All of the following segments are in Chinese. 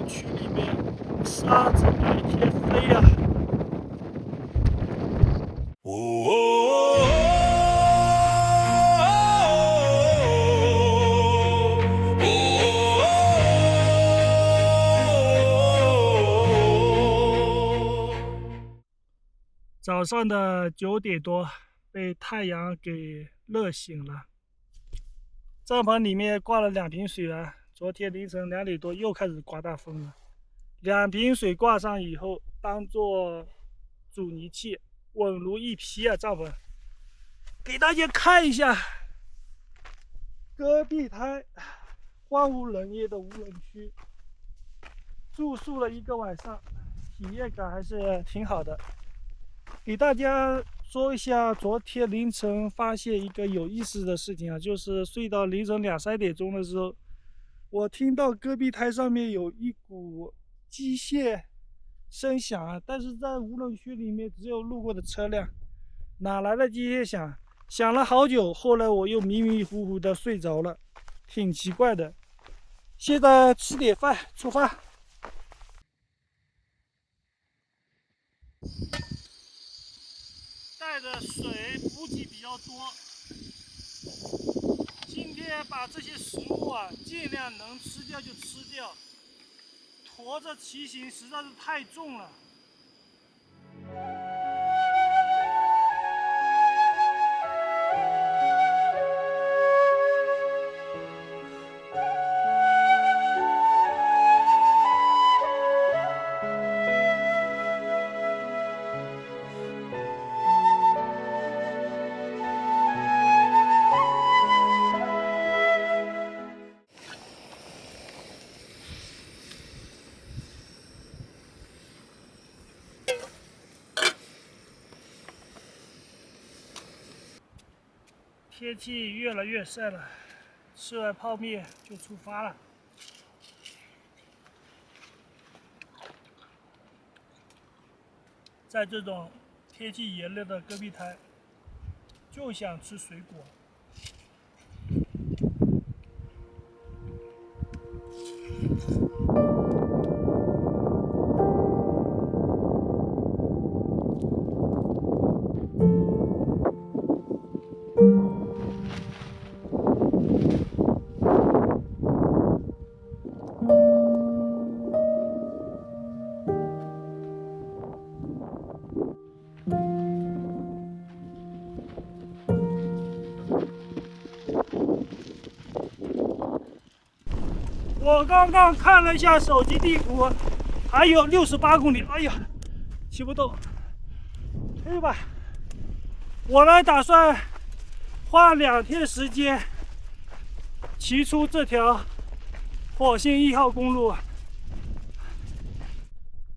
冷区里面，沙子满天飞呀。早上的9点多，被太阳给热醒了。帐篷里面挂了2瓶水啊，昨天凌晨2点多又开始刮大风了。2瓶水挂上以后，当做阻尼器，稳如一匹啊！帐篷，给大家看一下戈壁滩荒无人烟的无人区，住宿了1个晚上，体验感还是挺好的。给大家说一下，昨天凌晨发现一个有意思的事情啊，就是睡到凌晨2、3点钟的时候，我听到戈壁滩上面有一股机械声响啊，但是在无人区里面只有路过的车辆，哪来的机械响？响了好久，后来我又迷迷糊糊的睡着了，挺奇怪的。现在吃点饭，出发。带的水补给比较多，今天把这些食物啊尽量能吃掉就吃掉，驮着骑行实在是太重了。天气越来越晒了，吃完泡面就出发了。在这种天气炎热的戈壁滩，就想吃水果。我刚刚看了一下手机地图，还有68公里。哎呀，骑不动，去吧。我呢打算花2天时间骑出这条火星1号公路。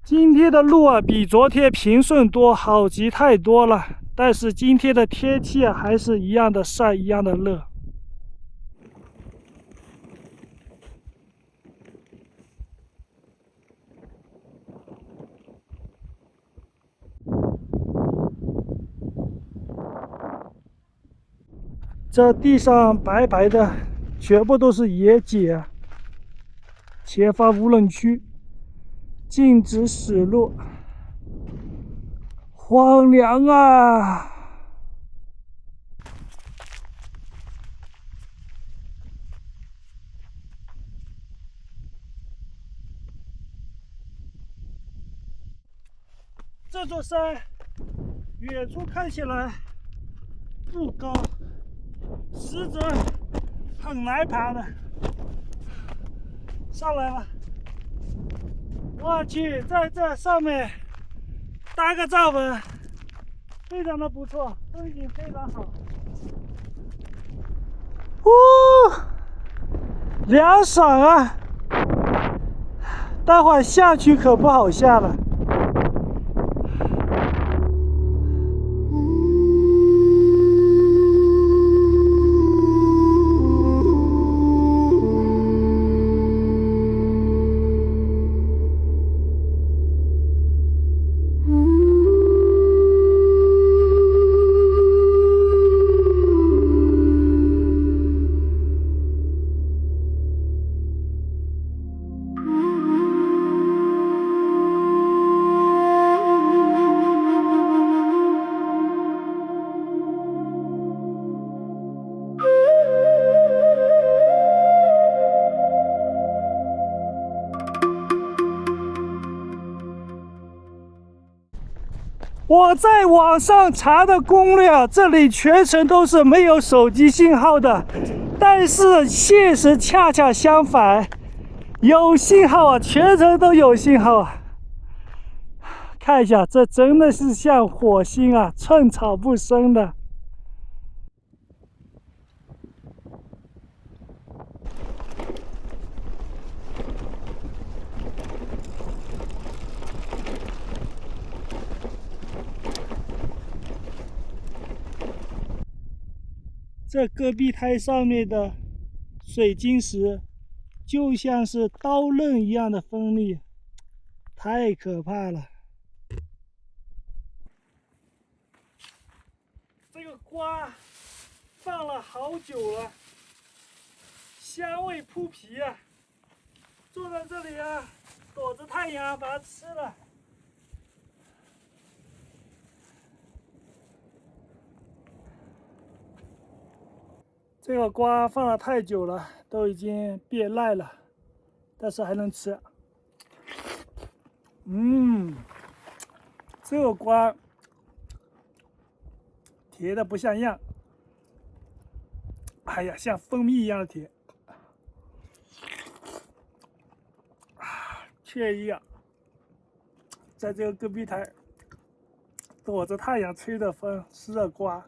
今天的路啊比昨天平顺多，好骑太多了。但是今天的天气啊还是一样的晒，一样的热。这地上白白的，全部都是野碱啊！前方无人区，禁止驶入，荒凉啊！这座山远处看起来不高，实则很难爬的。上来了，我去，在这上面搭个帐篷，非常的不错，风景非常好。凉爽啊！待会儿下去可不好下了。我在网上查的攻略，这里全程都是没有手机信号的，但是现实恰恰相反，有信号啊，全程都有信号啊。看一下，这真的是像火星啊，寸草不生的。这戈壁滩上面的水晶石就像是刀刃一样的锋利，太可怕了。这个瓜放了好久了，香味扑鼻啊！坐在这里啊，躲着太阳把它吃了。这个瓜放了太久了，都已经变烂了，但是还能吃。这个瓜甜的不像样，哎呀，像蜂蜜一样的甜，惬意啊！在这个戈壁滩，躲着太阳吹着风，吃着瓜。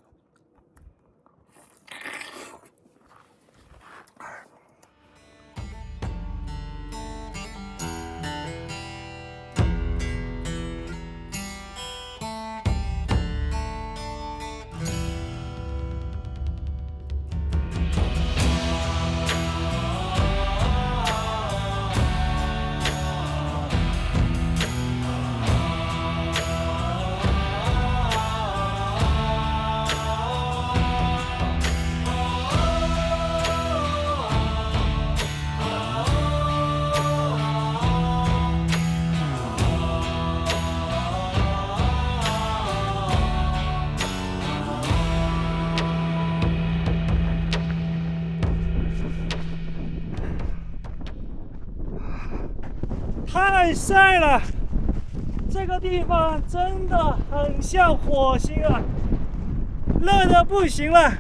太晒了，这个地方真的很像火星啊，热得不行了。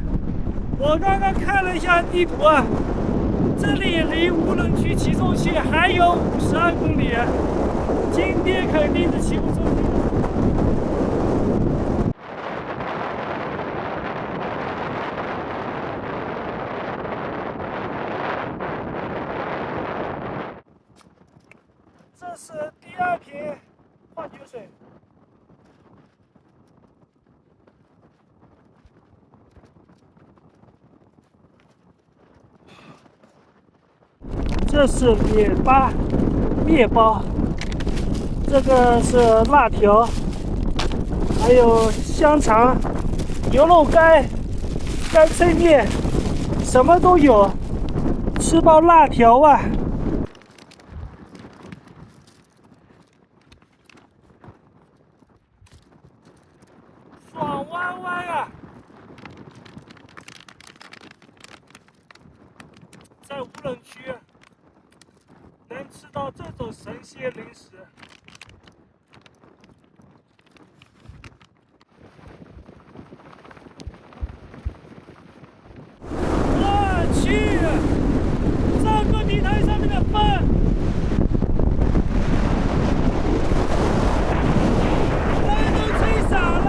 我刚刚看了一下地图啊，这里离无人区起重器还有52公里，今天肯定是骑不出去的。这是第2瓶矿泉水。这是面包，这个是辣条，还有香肠、牛肉干、干脆面，什么都有。吃包辣条啊！爽歪歪啊！在无人区能吃到这种神仙零食。我去，这个地台上面的风，人都吹傻了。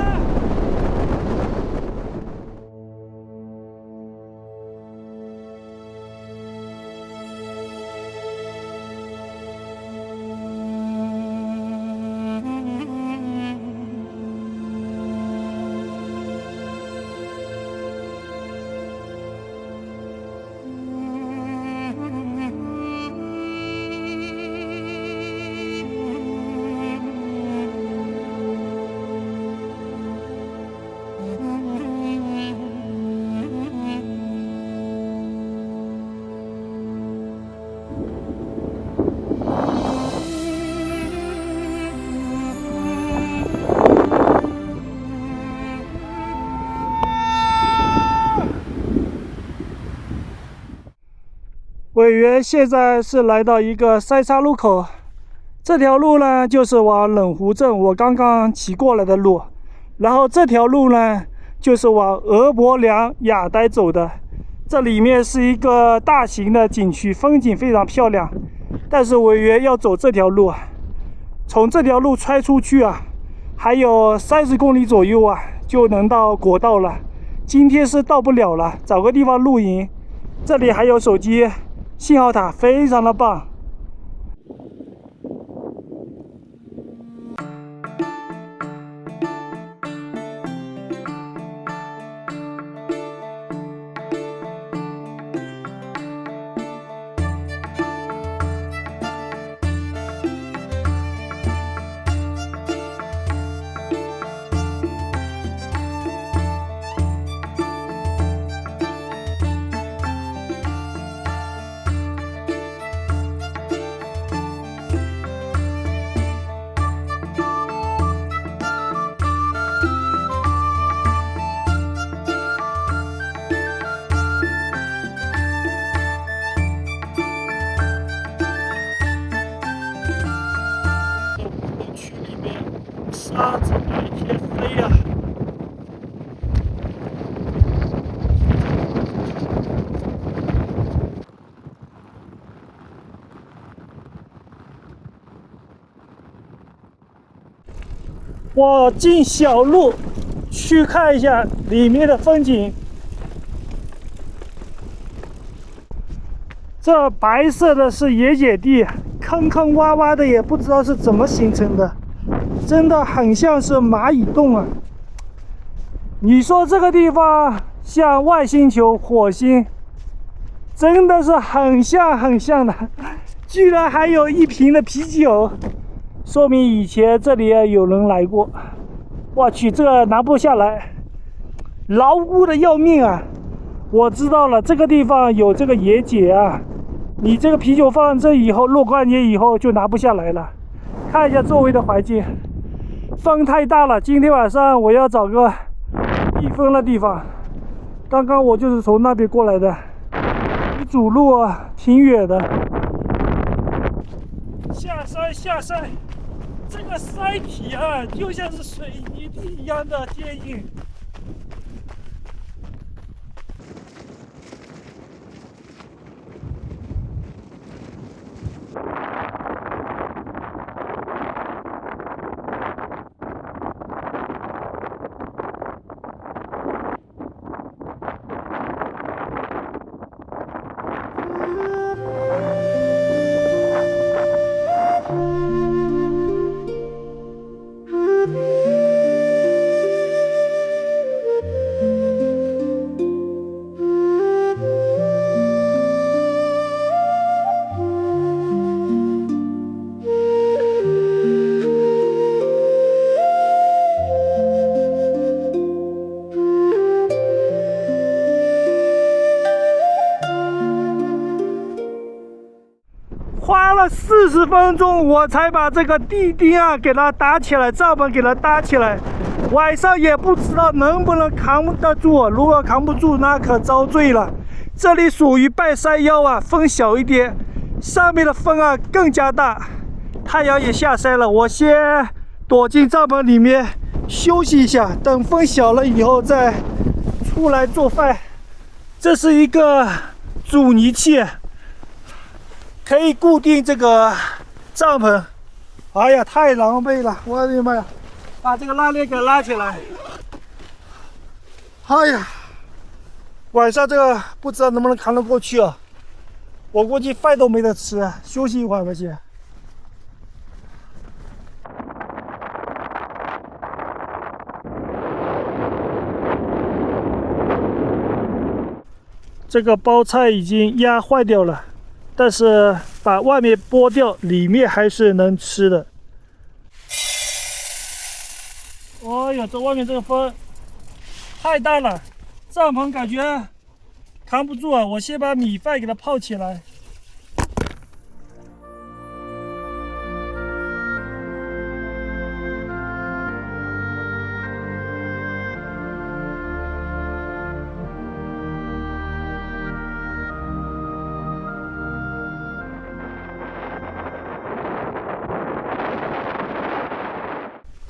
委员现在是来到一个三岔路口，这条路呢就是往冷湖镇我刚刚骑过来的路。然后这条路呢，就是往俄伯良雅呆走的。这里面是一个大型的景区，风景非常漂亮。但是委员要走这条路啊，从这条路穿出去啊，还有30公里左右啊，就能到国道了。今天是到不了了，找个地方露营。这里还有手机信号塔，非常的棒。沙子满天飞呀！我进小路去看一下里面的风景。这白色的是野碱地，坑坑洼洼的，也不知道是怎么形成的。真的很像是蚂蚁洞啊！你说这个地方像外星球、火星，真的是很像很像的。居然还有一瓶的啤酒，说明以前这里有人来过。我去，这个拿不下来，牢固的要命啊！我知道了，这个地方有这个野碱啊，你这个啤酒放这以后，若干年以后就拿不下来了。看一下周围的环境。风太大了，今天晚上我要找个避风的地方。刚刚我就是从那边过来的，离主路啊挺远的。下山下山，这个山体啊就像是水泥地一样的坚硬。花了40分钟，我才把这个地钉啊给它搭起来，帐篷给它搭起来。晚上也不知道能不能扛得住，如果扛不住，那可遭罪了。这里属于半山腰啊，风小一点，上面的风啊更加大。太阳也下山了，我先躲进帐篷里面休息一下，等风小了以后再出来做饭。这是一个阻尼器，可以固定这个帐篷。哎呀，太狼狈了！我的妈呀，把这个拉链给拉起来。哎呀，晚上这个不知道能不能扛得过去啊！我估计饭都没得吃，休息一会儿吧先。这个包菜已经压坏掉了。但是把外面剥掉，里面还是能吃的。哎呀，这外面这个风太大了，帐篷感觉扛不住啊！我先把米饭给它泡起来。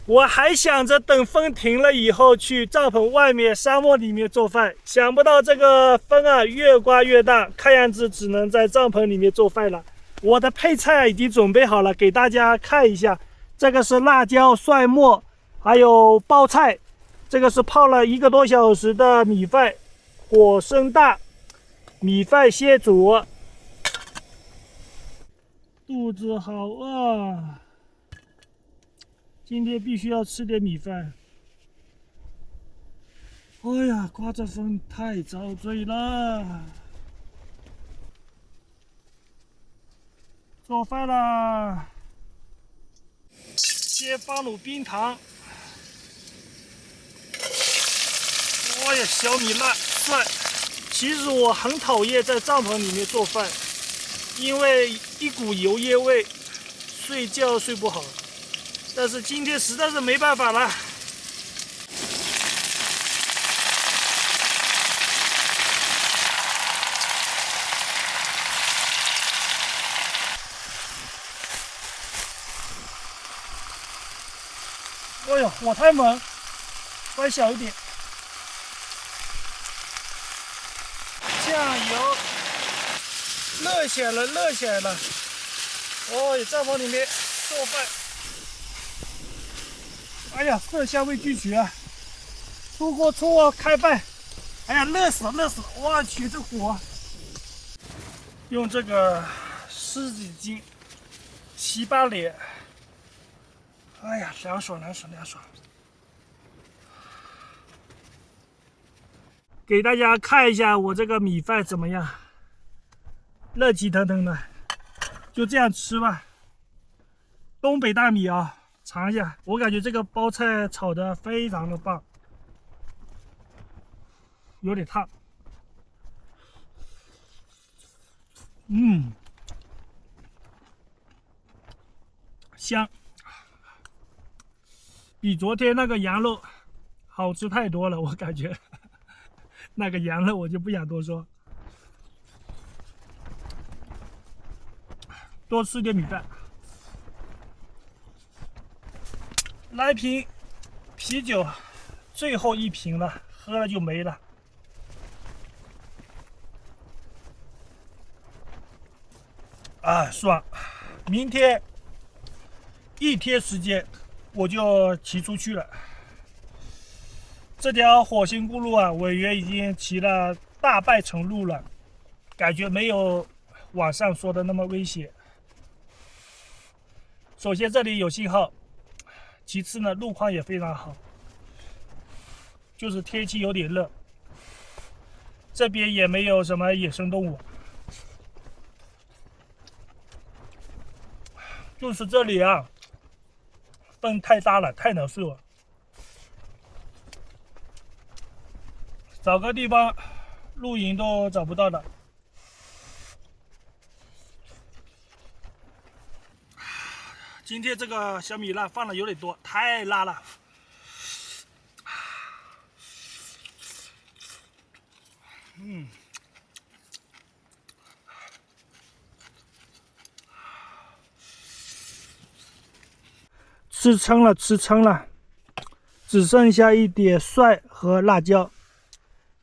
我还想着等风停了以后去帐篷外面沙漠里面做饭，想不到这个风啊越刮越大，看样子只能在帐篷里面做饭了。我的配菜已经准备好了，给大家看一下。这个是辣椒、蒜末，还有包菜。这个是泡了1个多小时的米饭，火声大，米饭先煮。肚子好饿，今天必须要吃点米饭。哎呀，刮着风太遭罪了。做饭啦！先放入冰糖。哎呀，小米辣蒜。其实我很讨厌在帐篷里面做饭，因为一股油烟味，睡觉睡不好。但是今天实在是没办法了。哎呦，火太猛，关小一点。酱油热起来了，热起来了。哦，帐篷里面做饭。哎呀，色香味俱全啊！出锅开饭。哎呀，热死了，热死了！我去，这火！用这个湿纸巾洗把脸。哎呀，凉爽，凉爽，凉爽！给大家看一下我这个米饭怎么样，热气腾腾的，就这样吃吧。东北大米啊，尝一下，我感觉这个包菜炒的非常的棒，有点烫。香，比昨天那个羊肉好吃太多了，我感觉。那个羊肉我就不想多说。多吃点米饭。来瓶啤酒，最后1瓶了，喝了就没了。啊，爽！明天1天时间我就骑出去了。这条火星公路啊，委员已经骑了大半程路了，感觉没有网上说的那么危险。首先这里有信号，其次呢路况也非常好，就是天气有点热，这边也没有什么野生动物，就是这里啊风太大了，太难受了。找个地方露营都找不到的。今天这个小米辣放的有点多，太辣了。吃撑了，吃撑了，只剩下一点蒜和辣椒。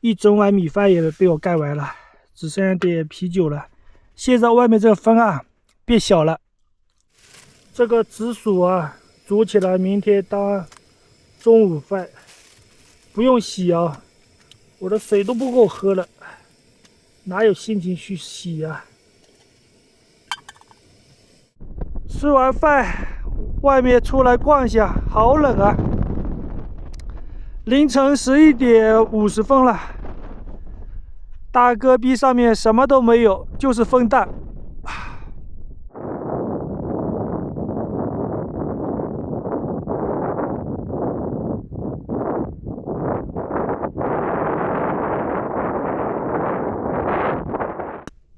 一整碗米饭也被我盖完了，只剩下点啤酒了。现在外面这个风啊变小了。这个紫薯啊煮起来明天当中午饭，不用洗啊，我的水都不够喝了，哪有心情去洗啊？吃完饭外面出来逛一下，好冷啊！凌晨11点50分了，大戈壁上面什么都没有，就是风大。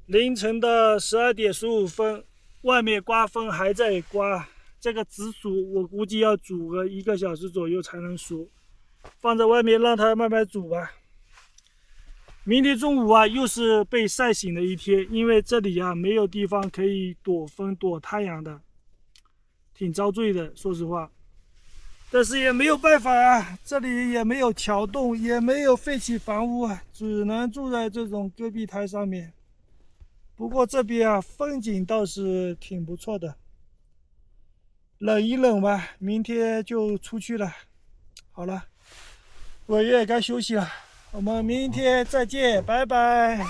凌晨的12点15分，外面刮风还在刮。这个紫薯我估计要煮个1个小时左右才能熟，放在外面让它慢慢煮吧。明天中午啊，又是被晒醒的一天，因为这里啊没有地方可以躲风躲太阳的，挺遭罪的，说实话。但是也没有办法啊，这里也没有桥洞，也没有废弃房屋啊，只能住在这种戈壁滩上面。不过这边啊，风景倒是挺不错的。冷一冷吧，明天就出去了。好了，我也该休息了，我们明天再见，拜拜。